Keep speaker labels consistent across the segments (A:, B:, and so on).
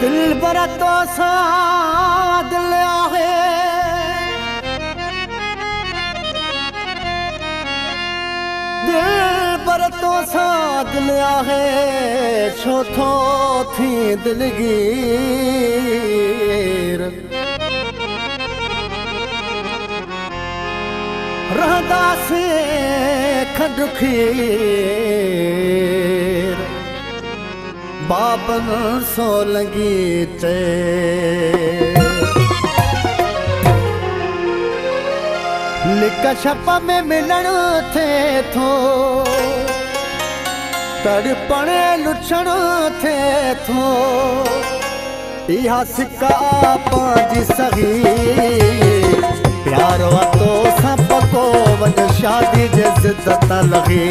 A: दिल पर तो साथ लिया है दिल पर तो साथ लिया है छोथो थी दिलगीर रहदा से खडुखीर बाबन सोलंगी चे लिक छप में मिलन थे थो तड़पणे लुछण थे थो इहा सिक्का पांजी सही प्यार तो सब को वन शादी जे जिद्दत लगे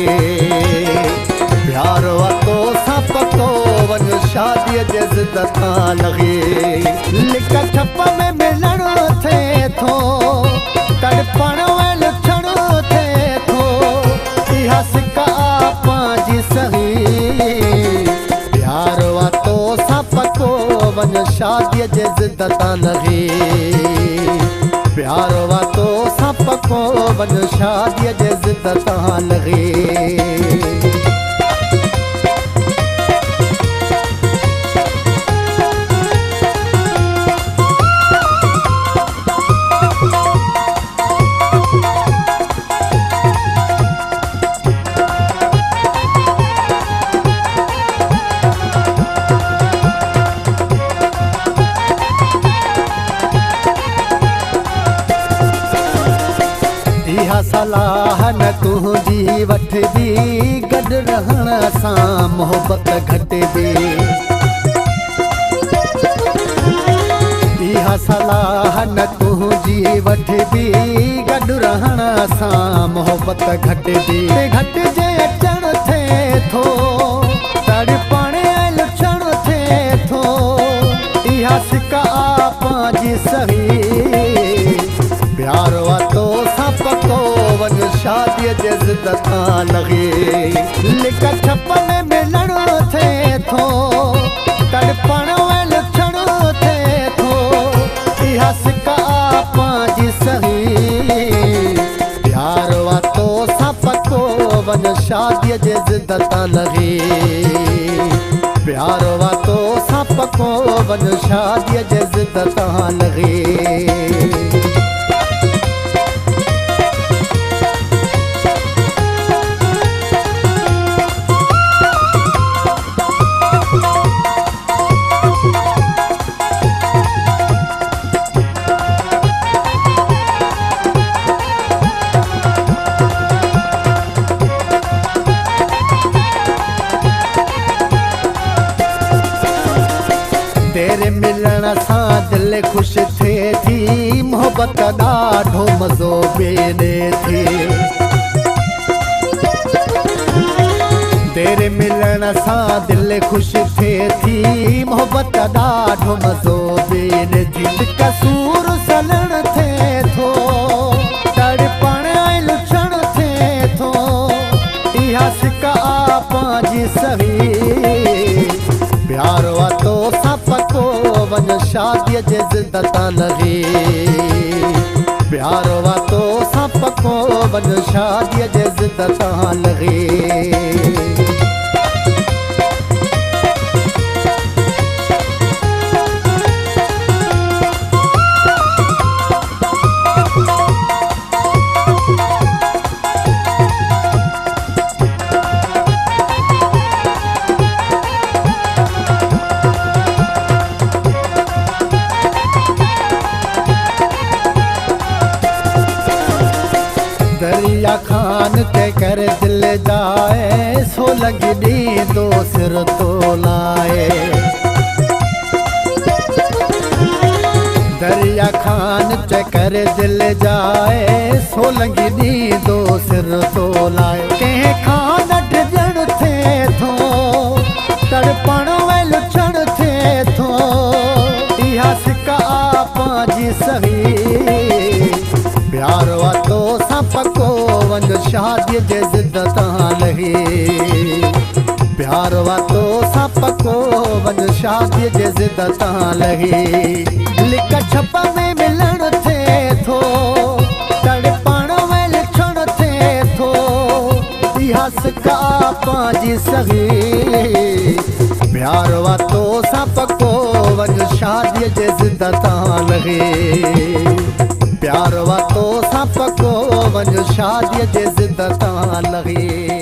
A: प्यार तो सब को वन शादी जे जिद्दत लगे लिक छप में मिलन थे थो तड़पण लुछण थे थो इहा सिक्का पांजी सही प्यार तो सब को वन शादी जे जिद्दत लगे प्यार तो सब को वन शादी जे जिद्दत लगे सलाह न तुझी वठदी गड रहण सां मोहब्बत घटदी इहा सलाह न तुझी वठदी गड रहण सां मोहब्बत घटदी घटजे अचण थे थो तड़पण लुछण थे थो इहा सिका पांजी सही प्यार तो सब को वन शादी जे जिद्दत लगे लिक छप में मिलन थे थो तड़पण लुछण थे थो इहा सिका पांजी सही प्यार तो सब को वन शादी जे जिद्दत लगे प्यार तो सब को वन शादी जे जिद्दत लगे तेरे मिलण सां दिल खुश थे थी मोहब्बत ॾाढो मज़ो बेने थी तेरे मिलण सां दिल खुश थे थी मोहब्बत ॾाढो मज़ो बेने थी कसूर सलण थे थो तड़पण लुछण थे थो इहा सिका पांजी सही प्यार तो सब को वन शादी जे जिद्दत लगे प्यार तो सब को वन शादी जे जिद्दत लगे दरिया खान ते कर दिल जाए सो लगी दो सिर तो लाए दरिया खान ते कर दिल जाए सो लगी दो सिर तो लाए के खान ढजण थे थो तड़पण लुछण थे थो इहा सिका पांजी सही प्यार तो सब को वन शादी जे जिद्दत लगे प्यार तो सब को वञ शादीअ जे ज़िद तां लही लिक छप में मिलण थिए थो तड़पण में लिखण थिए थो इहा सिका पंहिंजी सही प्यार वातो सां पको वञ शादीअ जे ज़िद तां लही प्यार वातो सां पको वञ शादीअ जे ज़िद तां लही